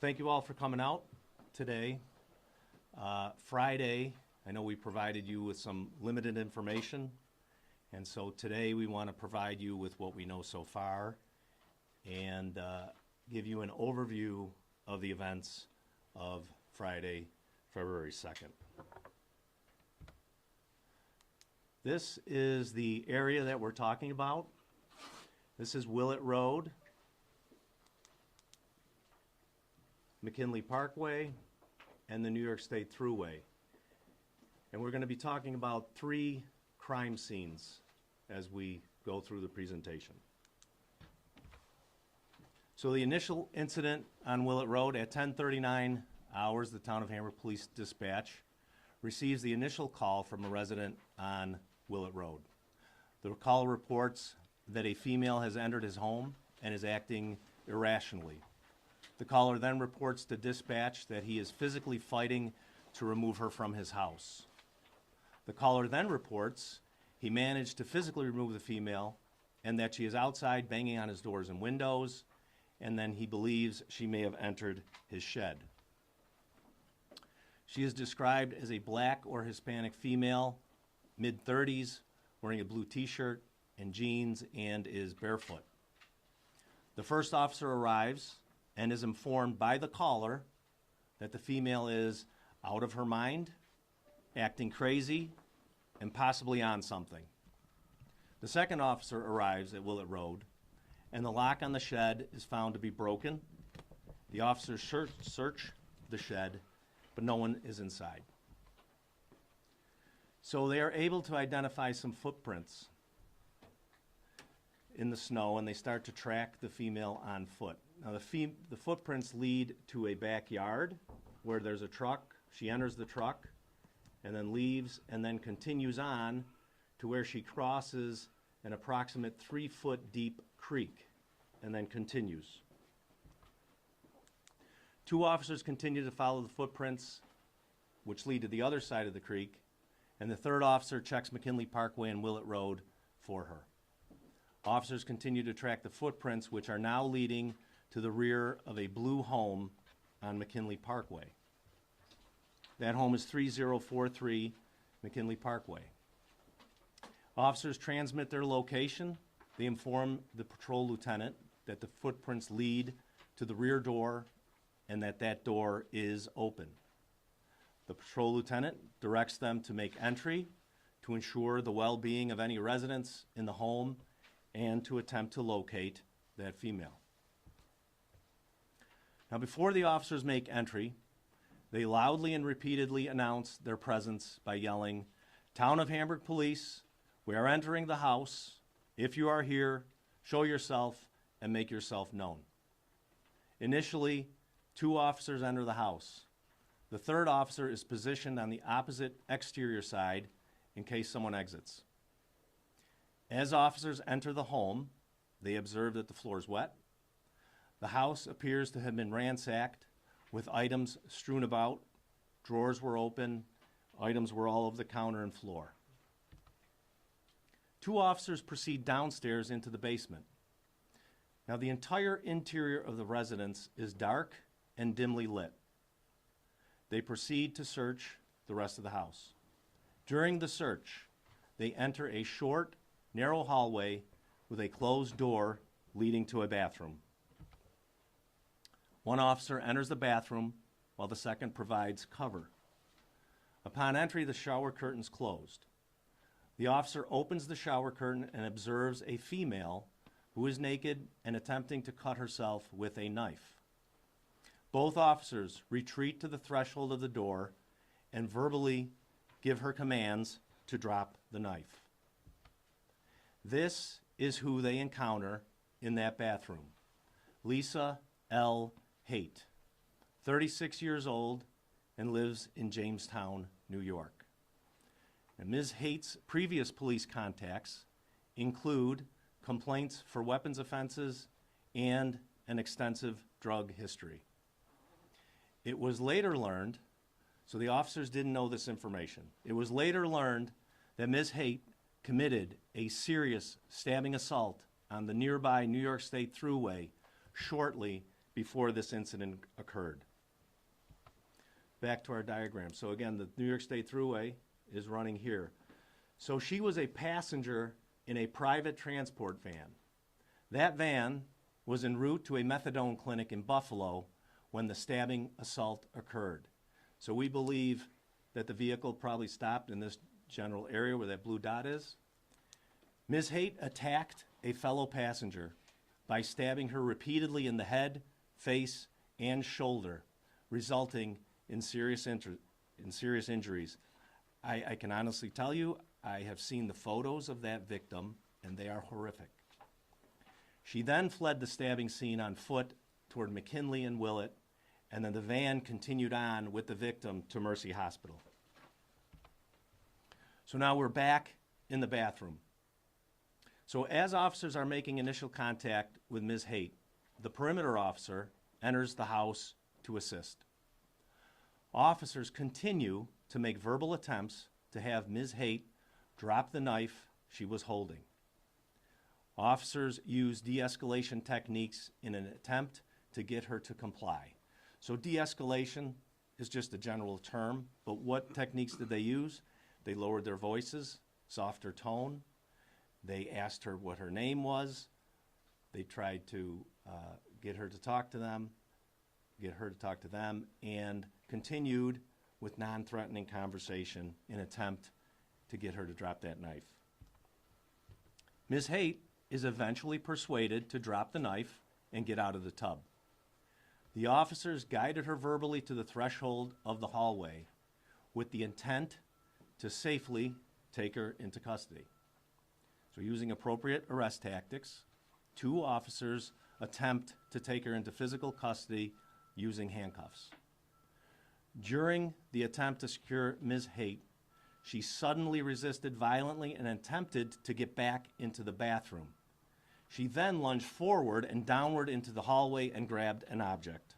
thank you all for coming out today. Friday, I know we provided you with some limited information, and so today we want to provide you with what we know so far and give you an overview of the events of Friday, February 2nd. This is the area that we're talking about. This is Willett Road, McKinley Parkway, and the New York State Thruway. And we're going to be talking about 3 crime scenes as we go through the presentation. So the initial incident on Willett Road at 10:39 hours, the Town of Hamburg Police Dispatch receives the initial call from a resident on Willett Road. The call reports that a female has entered his home and is acting irrationally. The caller then reports to dispatch that he is physically fighting to remove her from his house. The caller then reports he managed to physically remove the female and that she is outside banging on his doors and windows, and then he believes she may have entered his shed. She is described as a black or Hispanic female, mid-30s, wearing a blue t-shirt and jeans, and is barefoot. The first officer arrives and is informed by the caller that the female is out of her mind, acting crazy, and possibly on something. The second officer arrives at Willett Road, and the lock on the shed is found to be broken. The officers search the shed, but no one is inside. So they are able to identify some footprints in the snow, and they start to track the female on foot. Now the footprints lead to a backyard where there's a truck. She enters the truck and then leaves and then continues on to where she crosses an approximate 3-foot deep creek and then continues. 2 officers continue to follow the footprints which lead to the other side of the creek, and the third officer checks McKinley Parkway and Willett Road for her. Officers continue to track the footprints, which are now leading to the rear of a blue home on McKinley Parkway. That home is 3043 McKinley Parkway. Officers transmit their location. They inform the patrol lieutenant that the footprints lead to the rear door and that that door is open. The patrol lieutenant directs them to make entry to ensure the well-being of any residents in the home and to attempt to locate that female. Now, before the officers make entry, they loudly and repeatedly announce their presence by yelling, "Town of Hamburg Police, we are entering the house. If you are here, show yourself and make yourself known." Initially, 2 officers enter the house. The third officer is positioned on the opposite exterior side in case someone exits. As officers enter the home, they observe that the floor is wet. The house appears to have been ransacked with items strewn about. Drawers were open. Items were all over the counter and floor. 2 officers proceed downstairs into the basement. Now, the entire interior of the residence is dark and dimly lit. They proceed to search the rest of the house. During the search, they enter a short, narrow hallway with a closed door leading to a bathroom. 1 officer enters the bathroom while the second provides cover. Upon entry, the shower curtain's closed. The officer opens the shower curtain and observes a female who is naked and attempting to cut herself with a knife. Both officers retreat to the threshold of the door and verbally give her commands to drop the knife. This is who they encounter in that bathroom: Lisa L. Haight, 36 years old, and lives in Jamestown, New York. And Ms. Haight's previous police contacts include complaints for weapons offenses and an extensive drug history. It was later learned, so the officers didn't know this information. It was later learned that Ms. Haight committed a serious stabbing assault on the nearby New York State Thruway shortly before this incident occurred. Back to our diagram. So again, the New York State Thruway is running here. So she was a passenger in a private transport van. That van was en route to a methadone clinic in Buffalo when the stabbing assault occurred. So we believe that the vehicle probably stopped in this general area where that blue dot is. Ms. Haight attacked a fellow passenger by stabbing her repeatedly in the head, face, and shoulder, resulting in serious injuries. I can honestly tell you, I have seen the photos of that victim, and they are horrific. She then fled the stabbing scene on foot toward McKinley and Willett, and then the van continued on with the victim to Mercy Hospital. So now we're back in the bathroom. So as officers are making initial contact with Ms. Haight, the perimeter officer enters the house to assist. Officers continue to make verbal attempts to have Ms. Haight drop the knife she was holding. Officers use de-escalation techniques in an attempt to get her to comply. So de-escalation is just a general term, but what techniques did they use? They lowered their voices, softer tone. They asked her what her name was. They tried to get her to talk to them, and continued with non-threatening conversation in an attempt to get her to drop that knife. Ms. Haight is eventually persuaded to drop the knife and get out of the tub. The officers guided her verbally to the threshold of the hallway with the intent to safely take her into custody. So using appropriate arrest tactics, 2 officers attempt to take her into physical custody using handcuffs. During the attempt to secure Ms. Haight, she suddenly resisted violently and attempted to get back into the bathroom. She then lunged forward and downward into the hallway and grabbed an object.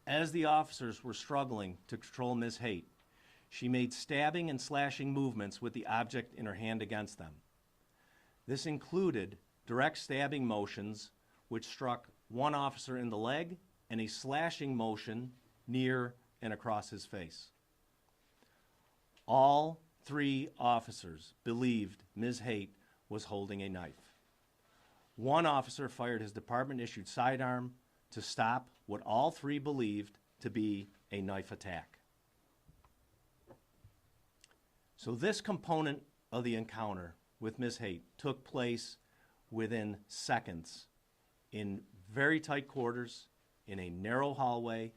As the officers were struggling to control Ms. Haight, she made stabbing and slashing movements with the object in her hand against them. This included direct stabbing motions which struck one officer in the leg and a slashing motion near and across his face. All 3 officers believed Ms. Haight was holding a knife. One officer fired his department-issued sidearm to stop what all 3 believed to be a knife attack. So this component of the encounter with Ms. Haight took place within seconds in very tight quarters, in a narrow hallway,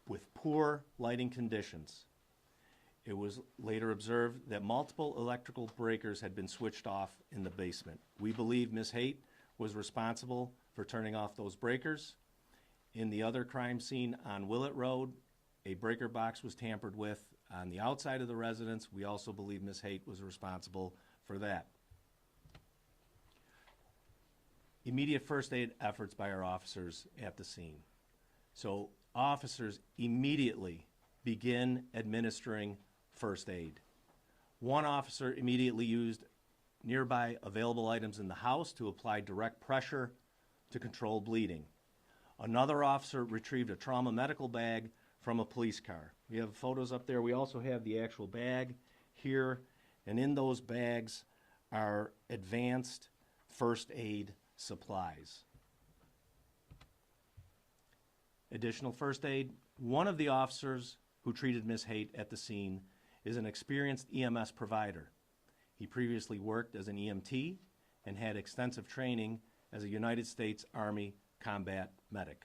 with poor lighting conditions. It was later observed that multiple electrical breakers had been switched off in the basement. We believe Ms. Haight was responsible for turning off those breakers. In the other crime scene on Willett Road, a breaker box was tampered with on the outside of the residence. We also believe Ms. Haight was responsible for that. Immediate first aid efforts by our officers at the scene. So officers immediately begin administering first aid. One officer immediately used nearby available items in the house to apply direct pressure to control bleeding. Another officer retrieved a trauma medical bag from a police car. We have photos up there. We also have the actual bag here, and in those bags are advanced first aid supplies. Additional first aid. One of the officers who treated Ms. Haight at the scene is an experienced EMS provider. He previously worked as an EMT and had extensive training as a United States Army combat medic.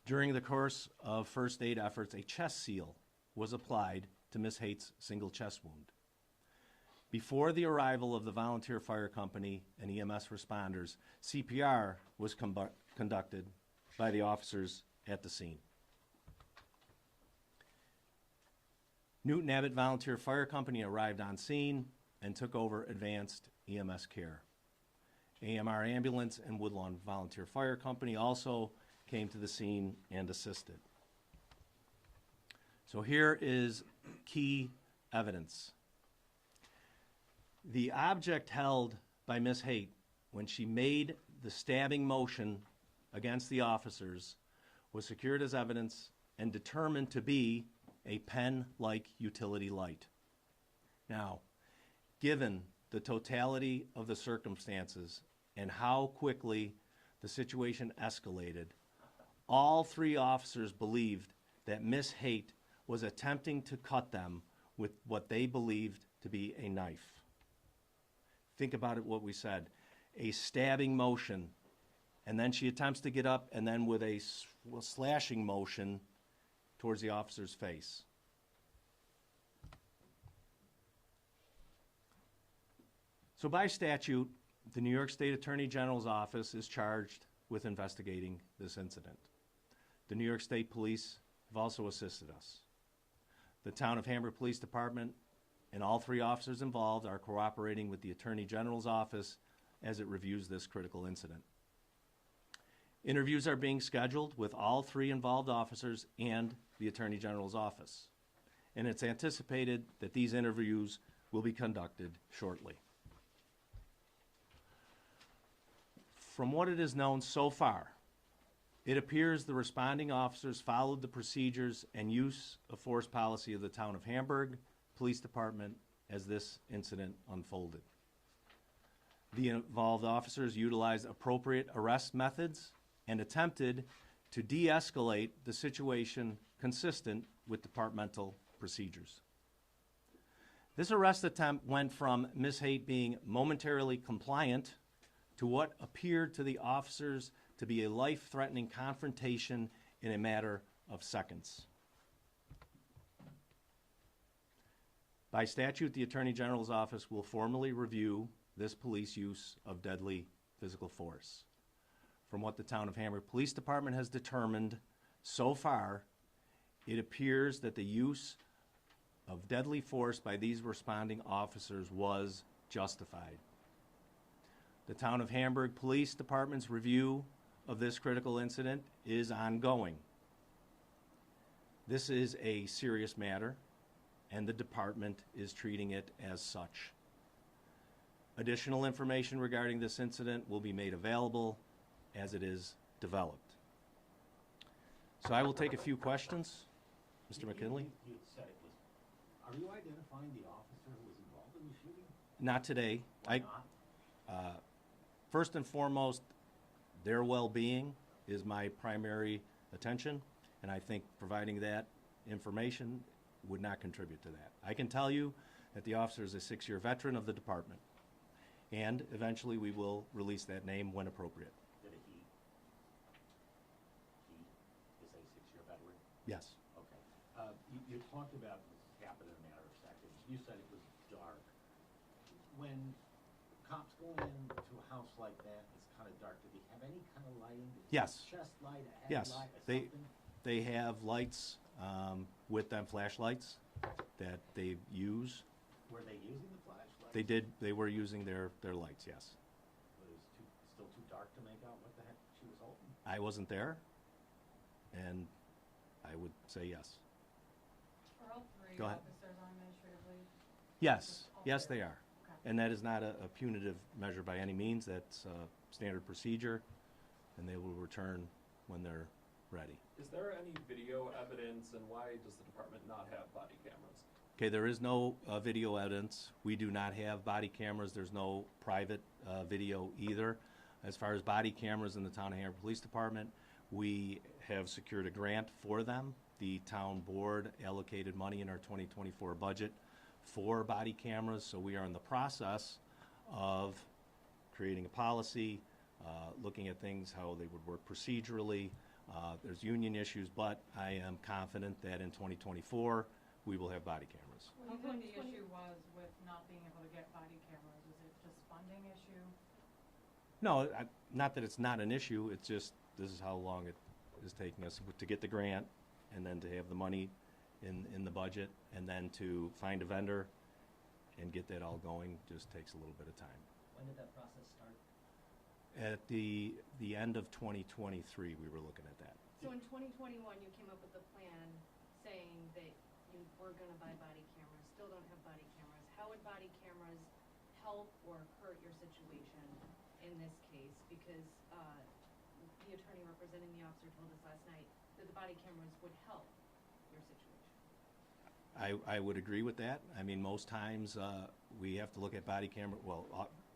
During the course of first aid efforts, a chest seal was applied to Ms. Haight's single chest wound. Before the arrival of the volunteer fire company and EMS responders, CPR was conducted by the officers at the scene. Newton Abbott Volunteer Fire Company arrived on scene and took over advanced EMS care. AMR Ambulance and Woodlawn Volunteer Fire Company also came to the scene and assisted. So here is key evidence. The object held by Ms. Haight when she made the stabbing motion against the officers was secured as evidence and determined to be a pen-like utility light. Now, given the totality of the circumstances and how quickly the situation escalated, all three officers believed that Miss Haight was attempting to cut them with what they believed to be a knife. Think about it, what we said. A stabbing motion, and then she attempts to get up, and then with a slashing motion towards the officer's face. So by statute, the New York State Attorney General's office is charged with investigating this incident. The New York State Police have also assisted us. The Town of Hamburg Police Department and all three officers involved are cooperating with the Attorney General's office as it reviews this critical incident. Interviews are being scheduled with all three involved officers and the Attorney General's office, and it's anticipated that these interviews will be conducted shortly. From what it is known so far, it appears the responding officers followed the procedures and use of force policy of the Town of Hamburg Police Department as this incident unfolded. The involved officers utilized appropriate arrest methods and attempted to de-escalate the situation consistent with departmental procedures. This arrest attempt went from Ms. Haight being momentarily compliant to what appeared to the officers to be a life-threatening confrontation in a matter of seconds. By statute, the Attorney General's office will formally review this police use of deadly physical force. From what the Town of Hamburg Police Department has determined so far, it appears that the use of deadly force by these responding officers was justified. The Town of Hamburg Police Department's review of this critical incident is ongoing. This is a serious matter, and the department is treating it as such. Additional information regarding this incident will be made available as it is developed. So I will take a few questions. Mr. McKinley? You said it was, are you identifying the officer who was involved in the shooting? Not today. Why not? First and foremost, their well-being is my primary attention, and I think providing that information would not contribute to that. I can tell you that the officer is a 6-year veteran of the department, and eventually we will release that name when appropriate. Did he is a 6-year veteran? Yes. Okay. You talked about this happened in a matter of seconds. You said it was dark. When cops go into a house like that, it's kind of dark. Do they have any kind of lighting? Yes. Chest light, a head Yes. light, something? They have lights with them, flashlights that they use. Were they using the flashlight? They did. They were using their lights. Yes. But it was still too dark to make out what the heck she was holding? I wasn't there, and I would say yes. Are all three Go ahead. officers on administrative leave? Yes. All Yes, three? they are. Okay. And that is not a punitive measure by any means. That's standard procedure, and they will return when they're ready. Is there any video evidence, and why does the department not have body cameras? Okay, there is no video evidence. We do not have body cameras. There's no private video either. As far as body cameras in the Town of Hamburg Police Department, we have secured a grant for them. The town board allocated money in our 2024 budget for body cameras, so we are in the process of creating a policy, looking at things, how they would work procedurally. There's union issues, but I am confident that in 2024, we will have body cameras. What do you think the issue was with not being able to get body cameras? Is it just funding issue? No, not that it's not an issue, it's just this is how long it is taking us to get the grant and then to have the money in the budget and then to find a vendor and get that all going just takes a little bit of time. When did that process start? At the end of 2023, we were looking at that. So in 2021, you came up with a plan saying that you were going to buy body cameras, still don't have body cameras. How would body cameras help or hurt your situation in this case? case, because, the attorney representing the officer told us last night that the body cameras would help your situation. I would agree with that. I mean, most times, we have to look at body camera,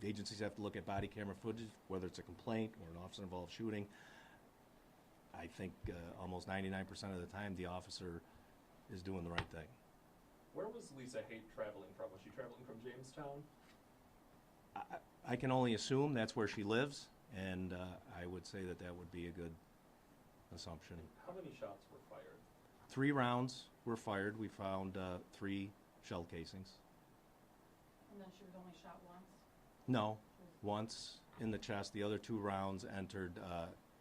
the agencies have to look at body camera footage, whether it's a complaint or an officer-involved shooting. I think, almost 99% of the time, the officer is doing the right thing. Where was Lisa Haight traveling from? Was she traveling from Jamestown? I can only assume that's where she lives, and I would say that that would be a good assumption. How many shots were fired? 3 rounds were fired. We found 3 shell casings. And then she was only shot once? No, once in the chest. The other 2 rounds entered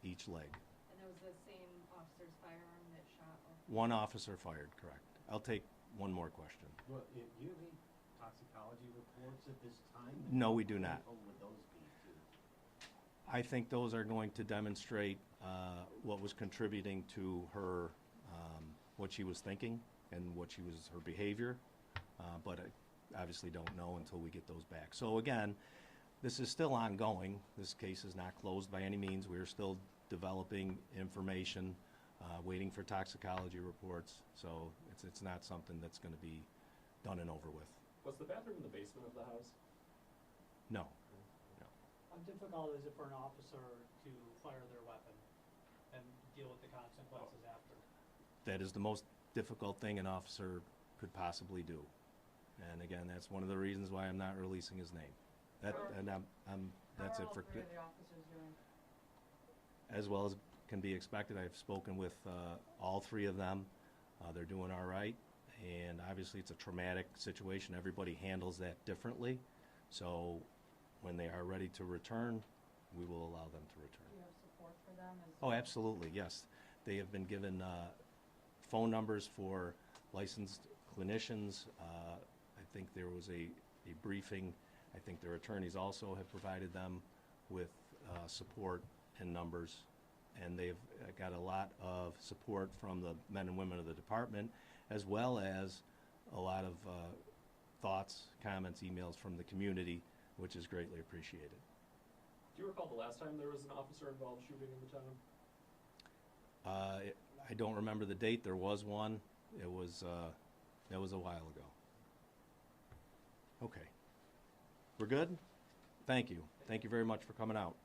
each leg. And that was the same officer's firearm that shot? 1 officer fired, correct. I'll take one more question. Well, do you have any toxicology reports at this time? No, we do not. What would those be to? I think those are going to demonstrate what was contributing to her, what she was thinking and her behavior, but I obviously don't know until we get those back. So again, this is still ongoing. This case is not closed by any means. We are still developing information, waiting for toxicology reports. So it's not something that's going to be done and over with. Was the bathroom in the basement of the house? No. How difficult is it for an officer to fire their weapon and deal with the consequences after? That is the most difficult thing an officer could possibly do. And again, that's one of the reasons why I'm not releasing his name. That's it for, How are all 3 of the officers doing? as well as can be expected. I've spoken with all 3 of them. They're doing all right. And obviously it's a traumatic situation. Everybody handles that differently. So when they are ready to return, we will allow them to return. Do you have support for them? Oh, absolutely, yes. They have been given phone numbers for licensed clinicians. I think there was a briefing. I think their attorneys also have provided them with support and numbers. And they've got a lot of support from the men and women of the department, as well as a lot of thoughts, comments, emails from the community, which is greatly appreciated. Do you recall the last time there was an officer-involved shooting in the town? I don't remember the date. There was one. That was a while ago. Okay. We're good? Thank you. Thank you very much for coming out.